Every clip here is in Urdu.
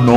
9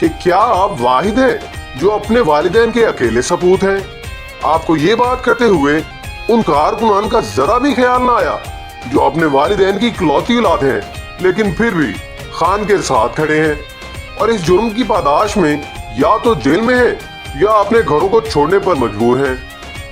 کہ کیا آپ واحد ہیں جو اپنے والدین کے اکیلے سپوت ہیں؟ آپ کو یہ بات کرتے ہوئے ان کارکنان کا ذرا بھی خیال نہ آیا جو اپنے والدین کی اکلوتی اولاد ہیں لیکن پھر بھی خان کے ساتھ کھڑے ہیں اور اس جرم کی پاداش میں یا تو جیل میں ہیں یا اپنے گھروں کو چھوڑنے پر مجبور ہیں؟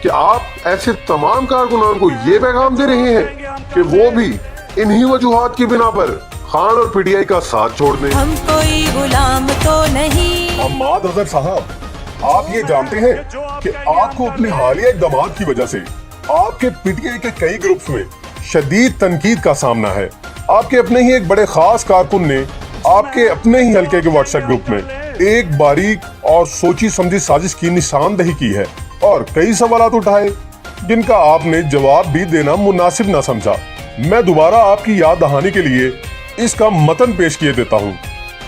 کہ آپ ایسے تمام کارکنان کو یہ پیغام دے رہے ہیں کہ وہ بھی انہی وجوہات کی بنا پر خان اور پی ٹی آئی کا ساتھ چھوڑ دیں؟ ہم کوئی غلام تو نہیں. حماد اظہر صاحب، آپ یہ جانتے ہیں کہ آپ کو اپنے حالیہ اقدامات کی وجہ سے آپ کے پی ٹی آئی کے کئی گروپس میں شدید تنقید کا سامنا ہے. آپ کے اپنے ہی ایک بڑے خاص کارکن نے آپ کے اپنے ہی حلقے کے واٹس ایپ گروپ میں ایک باریک اور سوچی سمجھی سازش کی نشاندہی کی ہے اور کئی سوالات اٹھائے جن کا آپ نے جواب بھی دینا مناسب نہ سمجھا. میں دوبارہ آپ کی یاد دہانی کے لیے اس کا متن پیش کیے دیتا ہوں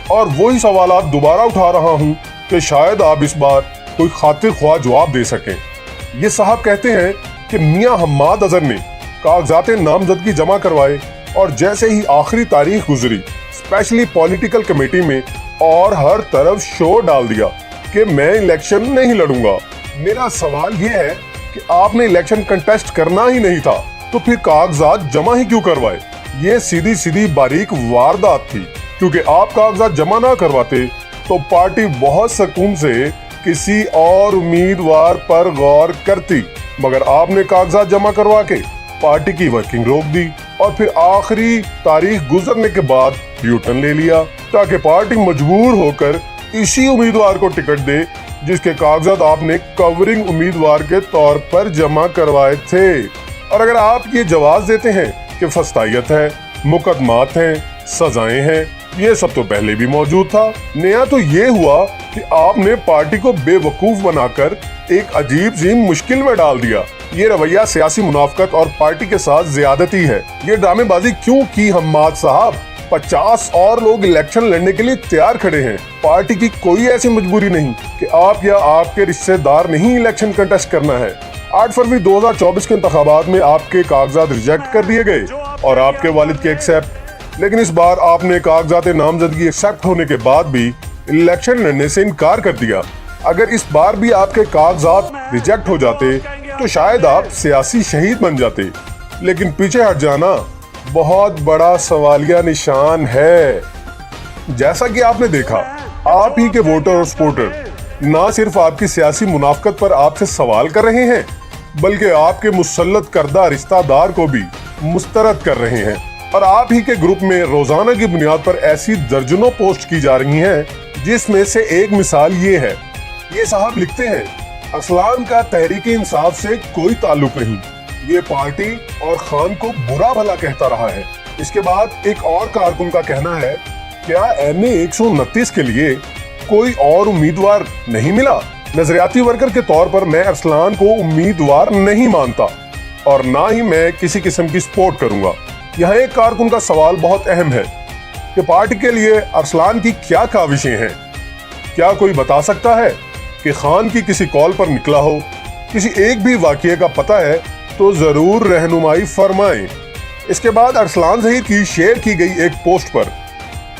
اور وہی سوالات دوبارہ اٹھا رہا ہوں کہ شاید آپ اس بار کوئی خاطر خواہ جواب دے سکیں. یہ صاحب کہتے ہیں کہ میاں حماد اظہر نے کاغذات نامزدگی جمع کروائے اور جیسے ہی آخری تاریخ گزری اسپیشلی پولیٹیکل کمیٹی میں اور ہر طرف شور ڈال دیا کہ میں الیکشن نہیں لڑوں گا. میرا سوال یہ ہے کہ آپ نے الیکشن کنٹیسٹ کرنا ہی نہیں تھا تو پھر کاغذات جمع ہی کیوں کروائے؟ یہ سیدھی باریک واردات تھی، کیونکہ آپ کاغذات جمع نہ کرواتے تو پارٹی بہت سکون سے کسی اور امیدوار پر غور کرتی، مگر آپ نے کاغذات جمع کروا کے پارٹی کی ورکنگ روک دی اور پھر آخری تاریخ گزرنے کے بعد یو ٹرن لے لیا تاکہ پارٹی مجبور ہو کر اسی امیدوار کو ٹکٹ دے جس کے کاغذات آپ نے کورنگ امیدوار کے طور پر جمع کروائے تھے. اور اگر آپ یہ جواز دیتے ہیں کہ فسطائیت ہے، مقدمات ہیں، سزائیں ہیں، یہ سب تو پہلے بھی موجود تھا. نیا تو یہ ہوا کہ آپ نے پارٹی کو بے وقوف بنا کر ایک عجیب سی مشکل میں ڈال دیا. یہ رویہ سیاسی منافقت اور پارٹی کے ساتھ زیادتی ہے. یہ ڈرامے بازی کیوں کی حماد صاحب؟ 50 اور لوگ الیکشن لڑنے کے لیے تیار کھڑے ہیں. پارٹی کی کوئی ایسی مجبوری نہیں کہ آپ یا آپ کے رشتہ دار نہیں الیکشن کنٹیسٹ کرنا ہے. 8 فروری 2024 کے انتخابات میں آپ کے کاغذات ریجیکٹ کر دیے گئے اور آپ کے والد کے ایکسیپٹ، لیکن اس بار آپ نے کاغذات نامزدگی ایکسیپٹ ہونے کے بعد بھی الیکشن لڑنے سے انکار کر دیا. اگر اس بار بھی آپ کے کاغذات ریجیکٹ ہو جاتے تو شاید آپ سیاسی شہید بن جاتے، لیکن پیچھے ہٹ جانا بہت بڑا سوالیہ نشان ہے. جیسا کہ آپ نے دیکھا، آپ ہی کے ووٹر اور سپورٹر نہ صرف آپ کی سیاسی منافقت پر آپ سے سوال کر رہے ہیں بلکہ آپ کے مسلط کردہ رشتہ دار کو بھی مسترد کر رہے ہیں. اور آپ ہی کے گروپ میں روزانہ کی بنیاد پر ایسی درجنوں پوسٹ کی جا رہی ہیں جس میں سے ایک مثال یہ ہے. یہ صاحب لکھتے ہیں، ارسلان کا تحریک انصاف سے کوئی تعلق نہیں، یہ پارٹی اور خان کو برا بھلا کہتا رہا ہے. اس کے بعد ایک اور کارکن کا کہنا ہے، کیا NA 129 کے لیے کوئی اور امیدوار نہیں ملا؟ نظریاتی ورکر کے طور پر میں ارسلان کو امیدوار نہیں مانتا اور نہ ہی میں کسی قسم کی سپورٹ کروں گا. یہاں ایک کارکن کا سوال بہت اہم ہے کہ پارٹی کے لیے ارسلان کی کیا کاوشیں ہیں؟ کیا کوئی بتا سکتا ہے کہ خان کی کسی کال پر نکلا ہو؟ کسی ایک بھی واقعے کا پتہ ہے تو ضرور رہنمائی فرمائیں. اس کے بعد ارسلان ظہیر کی شیئر کی گئی ایک پوسٹ پر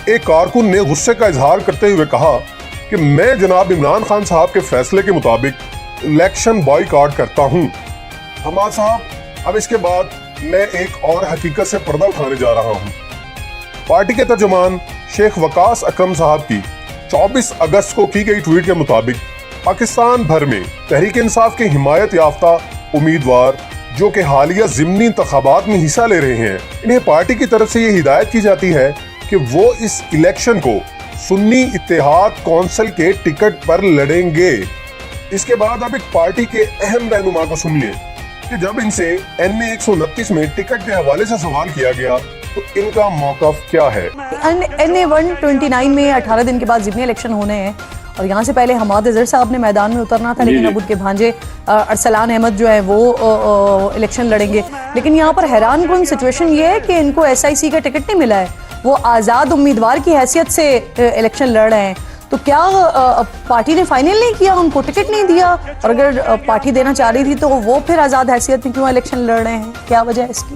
ایک کارکن نے غصے کا اظہار کرتے ہوئے کہا کہ میں جناب عمران خان صاحب کے فیصلے کے مطابق الیکشن بائیکاٹ کرتا ہوں. حماد صاحب، اب اس کے بعد میں ایک اور حقیقت سے پردہ اٹھانے جا رہا ہوں. پارٹی کے ترجمان شیخ وقاص اکرم صاحب کی 24 اگست کو کی گئی ٹویٹ کے مطابق پاکستان بھر میں تحریک انصاف کے حمایت یافتہ امیدوار جو کہ حالیہ ضمنی انتخابات میں حصہ لے رہے ہیں، انہیں پارٹی کی طرف سے یہ ہدایت کی جاتی ہے کہ وہ اس الیکشن کو سنی اتحاد کونسل کے ٹکٹ پر لڑیں گے. اس کے بعد اب ایک پارٹی کے اہم رہنما کو سنیے کہ جب ان سے NA 129 میں ٹکٹ کے حوالے سے سوال کیا گیا تو ان کا موقف کیا ہے. NA 129 میں 18 دن کے بعد ضمنی الیکشن ہونے ہیں اور یہاں سے پہلے حماد اظہر صاحب نے میدان میں اترنا تھا، لیکن اب ان کے بھانجے ارسلان احمد جو ہیں وہ الیکشن لڑیں گے. لیکن یہاں پر حیران کن سچویشن یہ ہے کہ ان کو SIC کا ٹکٹ نہیں ملا ہے، وہ آزاد امیدوار کی حیثیت سے الیکشن لڑ رہے ہیں. تو کیا پارٹی نے فائنل نہیں کیا، ان کو ٹکٹ نہیں دیا؟ اور اگر پارٹی دینا چاہ رہی تھی تو وہ پھر آزاد حیثیت میں کیوں الیکشن لڑ رہے ہیں؟ کیا وجہ ہے اس کی؟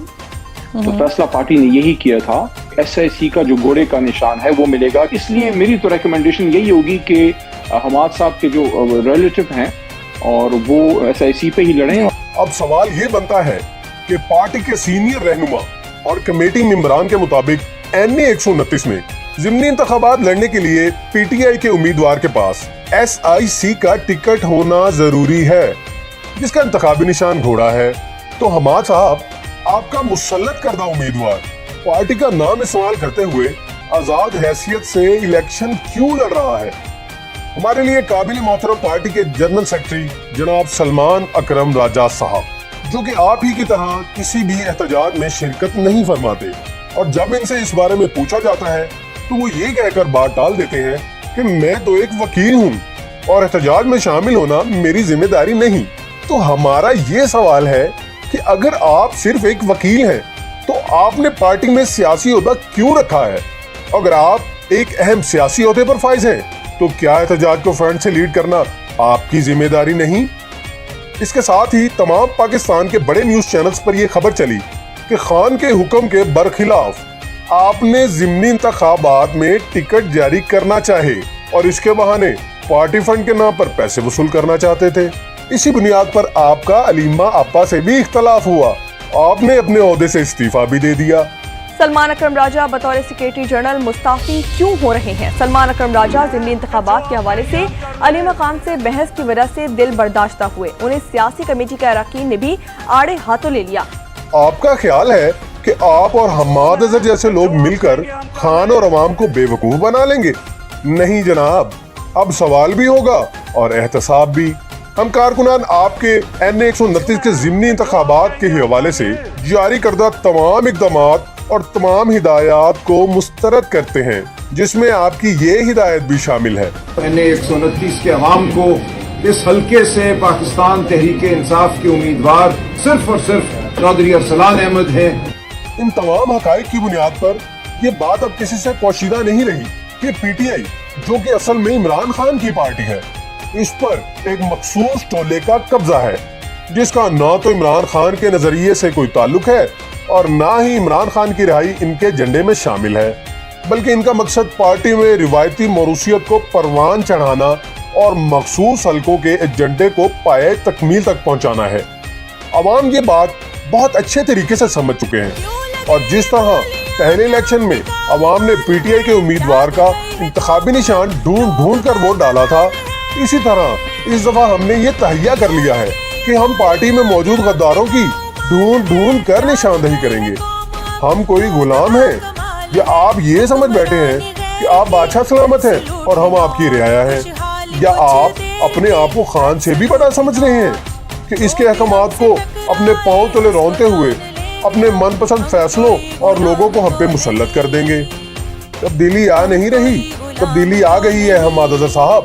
تو فیصلہ پارٹی نے یہی کیا تھا SIC کا جو گھوڑے کا نشان ہے وہ ملے گا. اس لیے میری تو ریکمنڈیشن یہی ہوگی کہ حماد صاحب کے جو ریلیٹو ہیں اور وہ SIC پہ ہی لڑیں. اب سوال یہ بنتا ہے کہ پارٹی کے سینئر رہنما اور کمیٹی ممبران کے مطابق NA 129 میں ضمنی انتخابات لڑنے کے لیے PTI کے امیدوار کے پاس SIC کا ٹکٹ ہونا ضروری ہے جس کا انتخابی نشان گھوڑا ہے. تو حماد صاحب، آپ کا مسلط کردہ امیدوار پارٹی کا نام استعمال کرتے ہوئے آزاد حیثیت سے الیکشن کیوں لڑ رہا ہے؟ ہمارے لیے قابل محترم پارٹی کے جنرل سیکرٹری جناب سلمان اکرم راجہ صاحب، جو کہ آپ ہی کی طرح کسی بھی احتجاج میں شرکت نہیں فرماتے، اور جب ان سے اس بارے میں پوچھا جاتا ہے تو وہ یہ کہہ کر بات ٹال دیتے ہیں کہ میں تو ایک وکیل ہوں اور احتجاج میں شامل ہونا میری ذمہ داری نہیں. تو ہمارا یہ سوال ہے کہ اگر آپ صرف ایک وکیل ہیں تو آپ نے پارٹی میں سیاسی عہدہ کیوں رکھا ہے؟ اگر آپ ایک اہم سیاسی عہدے پر فائز ہیں تو کیا احتجاج کو فرنٹ سے لیڈ کرنا آپ کی ذمہ داری نہیں؟ اس کے ساتھ ہی تمام پاکستان کے بڑے نیوز چینلز پر یہ خبر چلی کہ خان کے حکم کے برخلاف آپ نے ضمنی انتخابات میں ٹکٹ جاری کرنا چاہے اور اس کے بہانے پارٹی فنڈ کے نام پر پیسے وصول کرنا چاہتے تھے. اسی بنیاد پر آپ کا علیمہ آپا سے بھی اختلاف ہوا. آپ نے اپنے عہدے سے استعفیٰ بھی دے دیا. سلمان اکرم راجہ بطور سیکریٹری جنرل مستعفی کیوں ہو رہے ہیں؟ سلمان اکرم راجہ ضمنی انتخابات کے حوالے سے علیمہ خان سے بحث کی وجہ سے دل برداشتہ ہوئے. انہیں سیاسی کمیٹی کے اراکین نے بھی آڑے ہاتھوں لے لیا. آپ کا خیال ہے کہ آپ اور حماد اظہر جیسے لوگ مل کر خان اور عوام کو بے وقوف بنا لیں گے؟ نہیں جناب، اب سوال بھی ہوگا اور احتساب بھی. ہم کارکنان آپ کے NA 129 کے ضمنی انتخابات کے حوالے سے جاری کردہ تمام اقدامات اور تمام ہدایات کو مسترد کرتے ہیں، جس میں آپ کی یہ ہدایت بھی شامل ہے. NA 129 کے عوام کو اس حلقے سے پاکستان تحریک انصاف کے امیدوار صرف اور صرف چودھری ارسلان احمد ہیں. ان تمام حقائق کی بنیاد پر یہ بات اب کسی سے پوشیدہ نہیں رہی کہ PTI، جو کہ اصل میں عمران خان کی پارٹی ہے، اس پر ایک مخصوص ٹولے کا قبضہ ہے جس کا نہ تو عمران خان کے نظریے سے کوئی تعلق ہے اور نہ ہی عمران خان کی رہائی ان کے ایجنڈے میں شامل ہے، بلکہ ان کا مقصد پارٹی میں روایتی موروثیت کو پروان چڑھانا اور مخصوص حلقوں کے ایجنڈے کو پائے تکمیل تک پہنچانا ہے. عوام یہ بات بہت اچھے طریقے سے سمجھ چکے ہیں، اور جس طرح پہلے الیکشن میں عوام نے PTI کے امیدوار کا انتخابی نشان ڈھونڈ ڈھونڈ کر ووٹ ڈالا تھا، اسی طرح اس دفعہ ہم نے یہ تہیہ کر لیا ہے کہ ہم پارٹی میں موجود غداروں کی ڈھونڈ ڈھونڈ کر نشاندہی کریں گے. ہم کوئی غلام ہیں یا آپ یہ سمجھ بیٹھے ہیں کہ آپ بادشاہ سلامت ہیں اور ہم آپ کی رعایا ہیں؟ یا آپ اپنے آپ کو خان سے بھی بڑا سمجھ رہے ہیں کہ اس کے احکامات کو اپنے پاؤں تلے رونتے ہوئے اپنے من پسند فیصلوں اور لوگوں کو ہم پہ مسلط کر دیں گے؟ تبدیلی آ نہیں رہی، تبدیلی آ گئی ہے حماد اظہر صاحب.